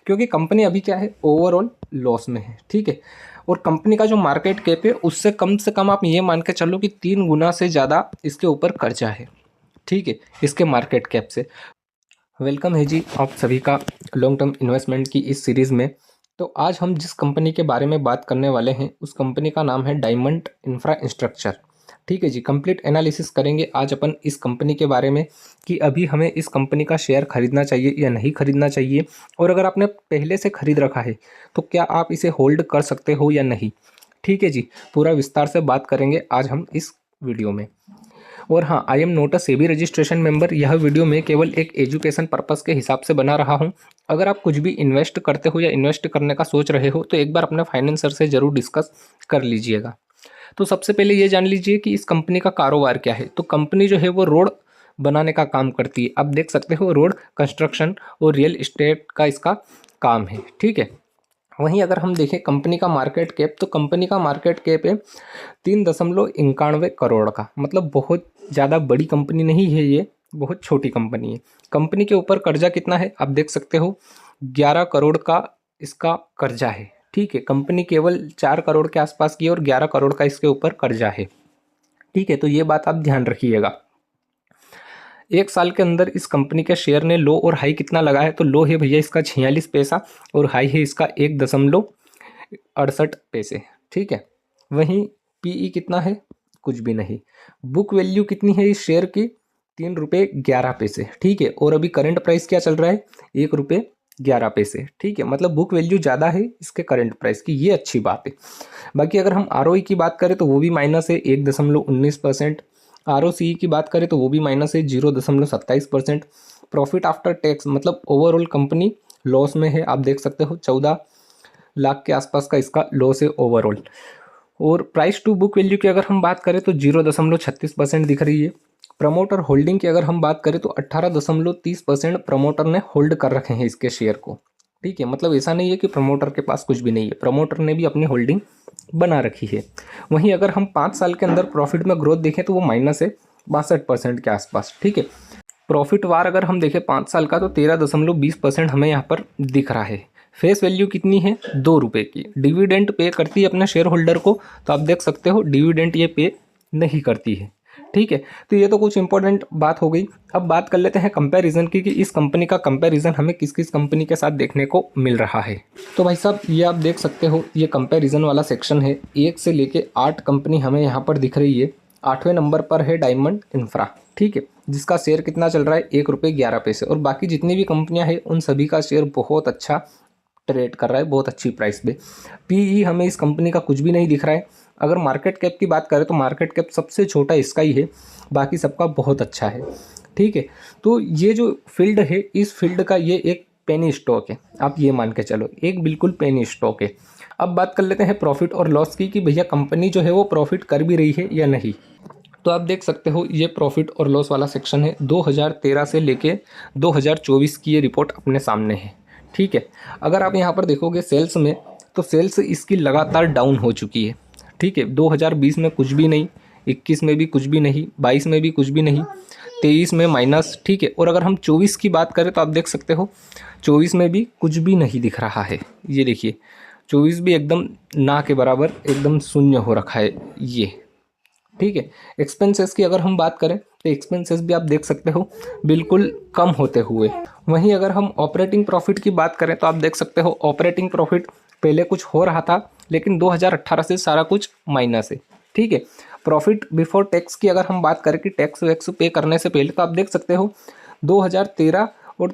क्योंकि कंपनी अभी क्या है, ओवरऑल लॉस में है। ठीक है, और कंपनी का जो मार्केट कैप है उससे कम आप ये मान के चलो कि 3 गुना से ज़्यादा इसके ऊपर कर्जा है। ठीक है, इसके मार्केट कैप से। वेलकम है जी आप सभी का लॉन्ग टर्म इन्वेस्टमेंट की इस सीरीज़ में। तो आज हम जिस कंपनी के बारे में बात करने वाले हैं उस कंपनी का नाम है डायमंड इंफ्रास्ट्रक्चर। ठीक है जी, कंप्लीट एनालिसिस करेंगे आज अपन इस कंपनी के बारे में कि अभी हमें इस कंपनी का शेयर खरीदना चाहिए या नहीं खरीदना चाहिए, और अगर आपने पहले से खरीद रखा है तो क्या आप इसे होल्ड कर सकते हो या नहीं। ठीक है जी, पूरा विस्तार से बात करेंगे आज हम इस वीडियो में। और हाँ, I am not a SEBI registration member. यह वीडियो मैं केवल एक एजुकेशन पर्पस के हिसाब से बना रहा हूँ। अगर आप कुछ भी इन्वेस्ट करते हो या इन्वेस्ट करने का सोच रहे हो तो एक बार अपने फाइनेंसर से ज़रूर डिस्कस कर लीजिएगा। तो सबसे पहले ये जान लीजिए कि इस कंपनी का कारोबार क्या है। तो कंपनी जो है वो रोड बनाने का काम करती है। आप देख सकते हो रोड कंस्ट्रक्शन और रियल इस्टेट का इसका काम है। ठीक है, वहीं अगर हम देखें कंपनी का मार्केट कैप, तो कंपनी का मार्केट कैप है 3.91 करोड़ का। मतलब बहुत ज़्यादा बड़ी कंपनी नहीं है ये, बहुत छोटी कंपनी है। कंपनी के ऊपर कर्जा कितना है आप देख सकते हो, 11 करोड़ का इसका कर्जा है। ठीक है, कंपनी केवल 4 करोड़ के आसपास की है और 11 करोड़ का इसके ऊपर कर्जा है। ठीक है, तो ये बात आप ध्यान रखिएगा। 1 साल के अंदर इस कंपनी के शेयर ने लो और हाई कितना लगा है, तो लो है भैया इसका 46 पैसा और हाई है इसका 1.68 पैसे। ठीक है, वहीं पीई कितना है, कुछ भी नहीं। बुक वैल्यू कितनी है इस शेयर की, 3 रुपये 11 पैसे। ठीक है, और अभी करंट प्राइस क्या चल रहा है, 1 रुपये 11 पैसे। ठीक है, मतलब बुक वैल्यू ज़्यादा है इसके करंट प्राइस की, ये अच्छी बात है। बाकी अगर हम आरओई की बात करें तो वो भी माइनस है 1.19%। आरओसीई की बात करें तो वो भी माइनस है 0.27%। प्रॉफिट आफ्टर टैक्स मतलब ओवरऑल कंपनी लॉस में है। आप देख सकते हो 14 लाख के आसपास का इसका लॉस है ओवरऑल। और प्राइस टू बुक वैल्यू की अगर हम बात करें तो 0.36% दिख रही है। प्रमोटर होल्डिंग की अगर हम बात करें तो 18.30% प्रमोटर ने होल्ड कर रखे हैं इसके शेयर को। ठीक है, मतलब ऐसा नहीं है कि प्रमोटर के पास कुछ भी नहीं है, प्रमोटर ने भी अपनी होल्डिंग बना रखी है। वहीं अगर हम 5 साल के अंदर प्रॉफिट में ग्रोथ देखें तो वो माइनस है 62% के आसपास। ठीक है, प्रॉफिट वार अगर हम देखें 5 साल का तो 13.20% हमें यहाँ पर दिख रहा है। फेस वैल्यू कितनी है, 2 रुपये की। डिविडेंट पे करती है अपने शेयर होल्डर को, तो आप देख सकते हो डिविडेंट ये पे नहीं करती है। ठीक है, तो ये तो कुछ इंपॉर्टेंट बात हो गई। अब बात कर लेते हैं कंपैरिजन की कि इस कंपनी का कंपैरिजन हमें किस किस कंपनी के साथ देखने को मिल रहा है। तो भाई साहब ये आप देख सकते हो, ये कंपैरिजन वाला सेक्शन है। 1 से लेके 8 कंपनी हमें यहाँ पर दिख रही है। 8वें नंबर पर है डायमंड इंफ्रा। ठीक है, जिसका शेयर कितना चल रहा है, 1 रुपये 11 पैसे। और बाकी जितनी भी कंपनियां हैं उन सभी का शेयर बहुत अच्छा ट्रेड कर रहा है, बहुत अच्छी प्राइस पे। पीई हमें इस कंपनी का कुछ भी नहीं दिख रहा है। अगर मार्केट कैप की बात करें तो मार्केट कैप सबसे छोटा इसका ही है, बाकी सबका बहुत अच्छा है। ठीक है, तो ये जो फील्ड है इस फील्ड का ये एक पेनी स्टॉक है, आप ये मान के चलो एक बिल्कुल पेनी स्टॉक है। अब बात कर लेते हैं प्रॉफिट और लॉस की कि भैया कंपनी जो है वो प्रॉफिट कर भी रही है या नहीं। तो आप देख सकते हो ये प्रॉफिट और लॉस वाला सेक्शन है। 2013 से लेके 2024 की ये रिपोर्ट अपने सामने है। ठीक है, अगर आप यहाँ पर देखोगे सेल्स में, तो सेल्स इसकी लगातार डाउन हो चुकी है। ठीक है, 2020 में कुछ भी नहीं, 21 में भी कुछ भी नहीं, 22 में भी कुछ भी नहीं, 23 में माइनस। ठीक है, और अगर हम 24 की बात करें तो आप देख सकते हो 24 में भी कुछ भी नहीं दिख रहा है। ये देखिए 24 भी एकदम ना के बराबर एकदम शून्य हो रखा है ये। ठीक है, एक्सपेंसेस की अगर हम बात करें तो एक्सपेंसेस भी आप देख सकते हो बिल्कुल कम होते हुए। वहीं अगर हम ऑपरेटिंग प्रॉफिट की बात करें तो आप देख सकते हो ऑपरेटिंग प्रॉफिट पहले कुछ हो रहा था लेकिन 2018 से सारा कुछ माइनस है। ठीक है, प्रॉफिट बिफोर टैक्स की अगर हम बात करें कि टैक्स वैक्स पे करने से पहले, तो आप देख सकते हो 2013 और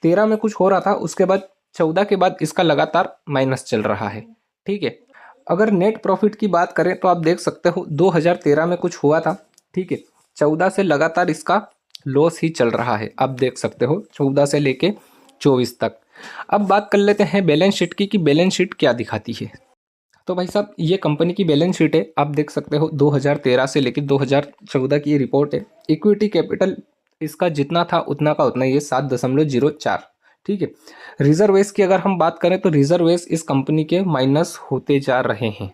13 में कुछ हो रहा था, उसके बाद 14 के बाद इसका लगातार माइनस चल रहा है। ठीक है, अगर नेट प्रॉफिट की बात करें तो आप देख सकते हो 2013 में कुछ हुआ था। ठीक है, 14 से लगातार इसका लॉस ही चल रहा है। आप देख सकते हो 14 से लेके 24 तक। अब बात कर लेते हैं बैलेंस शीट की कि बैलेंस शीट क्या दिखाती है। तो भाई साहब ये कंपनी की बैलेंस शीट है, आप देख सकते हो 2013 से लेकर 2014 की ये रिपोर्ट है। इक्विटी कैपिटल इसका जितना था उतना का उतना ही है, 7.04। ठीक है, रिजर्वेस की अगर हम बात करें तो रिजर्वेस इस कंपनी के माइनस होते जा रहे हैं।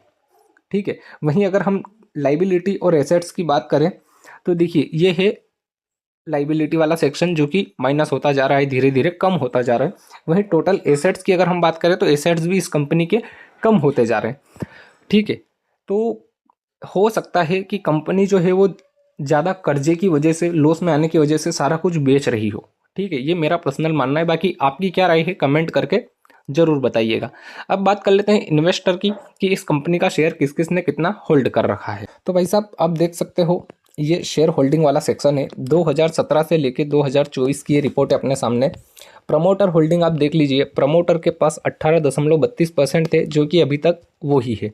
ठीक है, वहीं अगर हम लाइबिलिटी और एसेट्स की बात करें तो देखिए ये है लाइबिलिटी वाला सेक्शन जो कि माइनस होता जा रहा है, धीरे धीरे कम होता जा रहा है। वहीं टोटल एसेट्स की अगर हम बात करें तो एसेट्स भी इस कंपनी के कम होते जा रहे हैं। ठीक है, तो हो सकता है कि कंपनी जो है वो ज़्यादा कर्जे की वजह से, लॉस में आने की वजह से सारा कुछ बेच रही हो। ठीक है, ये मेरा पर्सनल मानना है। बाकी आपकी क्या राय है कमेंट करके ज़रूर बताइएगा। अब बात कर लेते हैं इन्वेस्टर की कि इस कंपनी का शेयर किस किस ने कितना होल्ड कर रखा है। तो भाई साहब आप देख सकते हो ये शेयर होल्डिंग वाला सेक्शन है। 2017 से लेके 2024 की ये रिपोर्ट है अपने सामने। प्रमोटर होल्डिंग आप देख लीजिए, प्रमोटर के पास 18.32% थे जो कि अभी तक वो ही है।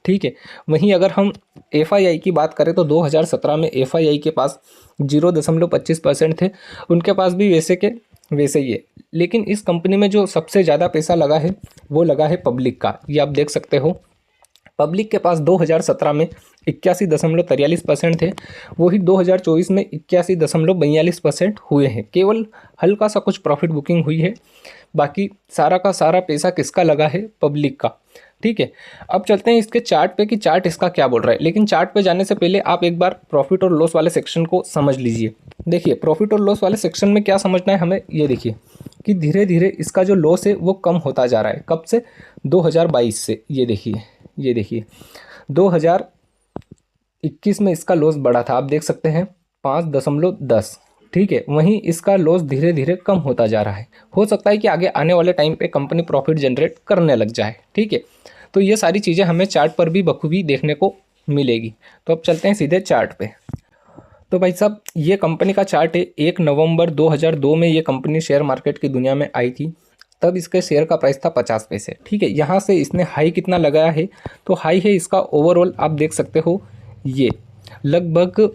ठीक है, वहीं अगर हम FII की बात करें तो 2017 में FII के पास 0.25% थे, उनके पास भी वैसे के वैसे ही है। लेकिन इस कंपनी में जो सबसे ज़्यादा पैसा लगा है वो लगा है पब्लिक का। ये आप देख सकते हो, पब्लिक के पास 2017 में 81.43% थे, वही 2024 में 81.42% हुए हैं। केवल हल्का सा कुछ प्रॉफिट बुकिंग हुई है, बाकी सारा का सारा पैसा किसका लगा है, पब्लिक का। ठीक है, अब चलते हैं इसके चार्ट पे कि चार्ट इसका क्या बोल रहा है। लेकिन चार्ट पे जाने से पहले आप एक बार प्रॉफिट और लॉस वाले सेक्शन को समझ लीजिए। देखिए प्रॉफिट और लॉस वाले सेक्शन में क्या समझना है हमें, ये देखिए कि धीरे धीरे इसका जो लॉस है वो कम होता जा रहा है। कब से, 2022 से। ये देखिए 2021 में इसका लॉस बढ़ा था, आप देख सकते हैं 5.10। ठीक है, वहीं इसका लॉस धीरे धीरे कम होता जा रहा है। हो सकता है कि आगे आने वाले टाइम पे कंपनी प्रॉफिट जनरेट करने लग जाए। ठीक है, तो ये सारी चीज़ें हमें चार्ट पर भी बखूबी देखने को मिलेगी। तो अब चलते हैं सीधे चार्ट पे। तो भाई साहब ये कंपनी का चार्ट है। 1 नवंबर 2002 में ये कंपनी शेयर मार्केट की दुनिया में आई थी, तब इसके शेयर का प्राइस था 50 पैसे। ठीक है, यहाँ से इसने हाई कितना लगाया है, तो हाई है इसका ओवरऑल आप देख सकते हो, ये लगभग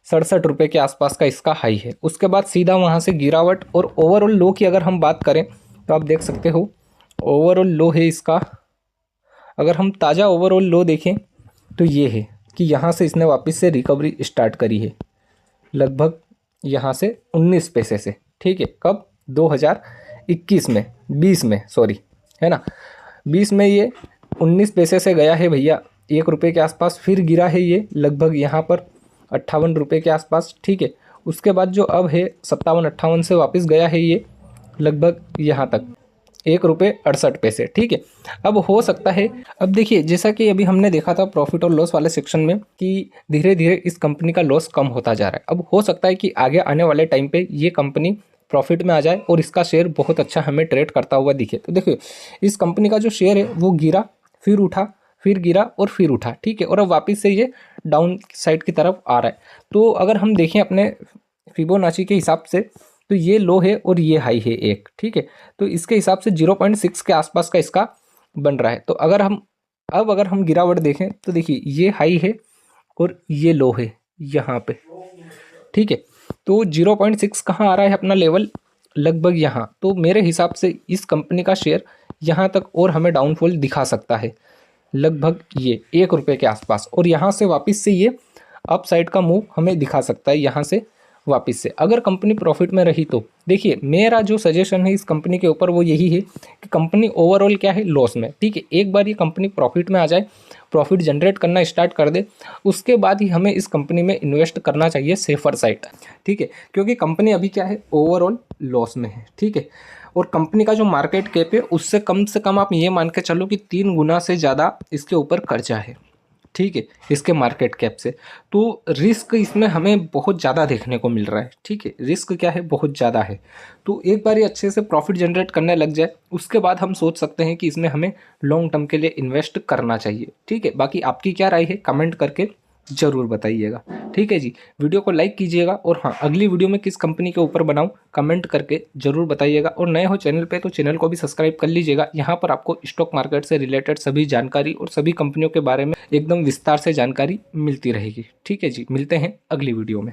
67 रुपये के आसपास का इसका हाई है। उसके बाद सीधा वहाँ से गिरावट, और ओवरऑल लो की अगर हम बात करें तो आप देख सकते हो ओवरऑल लो है इसका। अगर हम ताज़ा ओवरऑल लो देखें तो ये है कि यहाँ से इसने वापस से रिकवरी स्टार्ट करी है, लगभग यहाँ से 19 पैसे से। ठीक है, कब, 2021 में, 20 में सॉरी, है ना, 20 में ये 19 पैसे से गया है भैया 1 रुपये के आसपास, फिर गिरा है ये लगभग यहाँ पर 58 रुपये के आसपास। ठीक है, उसके बाद जो अब है 57-58 से वापस गया है ये लगभग यहाँ तक 1.68 रुपये। ठीक है, अब हो सकता है, अब देखिए जैसा कि अभी हमने देखा था प्रॉफिट और लॉस वाले सेक्शन में कि धीरे धीरे इस कंपनी का लॉस कम होता जा रहा है। अब हो सकता है कि आगे आने वाले टाइम पे ये कंपनी प्रॉफिट में आ जाए और इसका शेयर बहुत अच्छा हमें ट्रेड करता हुआ दिखे। तो देखिए इस कंपनी का जो शेयर है वो गिरा, फिर उठा, फिर गिरा और फिर उठा। ठीक है, और अब वापस से ये डाउन साइड की तरफ आ रहा है। तो अगर हम देखें अपने फिबोनाची के हिसाब से तो ये लो है और ये हाई है एक। ठीक है, तो इसके हिसाब से 0.6 के आसपास का इसका बन रहा है। तो अगर हम गिरावट देखें तो देखिए ये हाई है और ये लो है यहाँ पे। ठीक है, तो 0.6 कहाँ आ रहा है अपना लेवल, लगभग यहाँ। तो मेरे हिसाब से इस कंपनी का शेयर यहाँ तक और हमें डाउनफॉल दिखा सकता है, लगभग ये 1 रुपये के आसपास, और यहाँ से वापस से ये अप साइड का मूव हमें दिखा सकता है यहाँ से वापस से। अगर कंपनी प्रॉफिट में रही तो देखिए मेरा जो सजेशन है इस कंपनी के ऊपर वो यही है कि कंपनी ओवरऑल क्या है, लॉस में। ठीक है, एक बार ये कंपनी प्रॉफिट में आ जाए, प्रॉफिट जनरेट करना स्टार्ट कर दे, उसके बाद ही हमें इस कंपनी में इन्वेस्ट करना चाहिए सेफर साइड। ठीक है, क्योंकि कंपनी अभी क्या है, ओवरऑल लॉस में है। ठीक है, और कंपनी का जो मार्केट कैप है उससे कम आप ये मान के चलो कि 3 गुना से ज़्यादा इसके ऊपर कर्जा है। ठीक है, इसके मार्केट कैप से। तो रिस्क इसमें हमें बहुत ज़्यादा देखने को मिल रहा है। ठीक है, रिस्क क्या है, बहुत ज़्यादा है। तो एक बार ये अच्छे से प्रॉफिट जनरेट करने लग जाए उसके बाद हम सोच सकते हैं कि इसमें हमें लॉन्ग टर्म के लिए इन्वेस्ट करना चाहिए। ठीक है, बाकी आपकी क्या राय है कमेंट करके ज़रूर बताइएगा। ठीक है जी, वीडियो को लाइक कीजिएगा, और हाँ अगली वीडियो में किस कंपनी के ऊपर बनाऊं कमेंट करके ज़रूर बताइएगा। और नए हो चैनल पे तो चैनल को भी सब्सक्राइब कर लीजिएगा। यहाँ पर आपको स्टॉक मार्केट से रिलेटेड सभी जानकारी और सभी कंपनियों के बारे में एकदम विस्तार से जानकारी मिलती रहेगी। ठीक है जी, मिलते हैं अगली वीडियो में।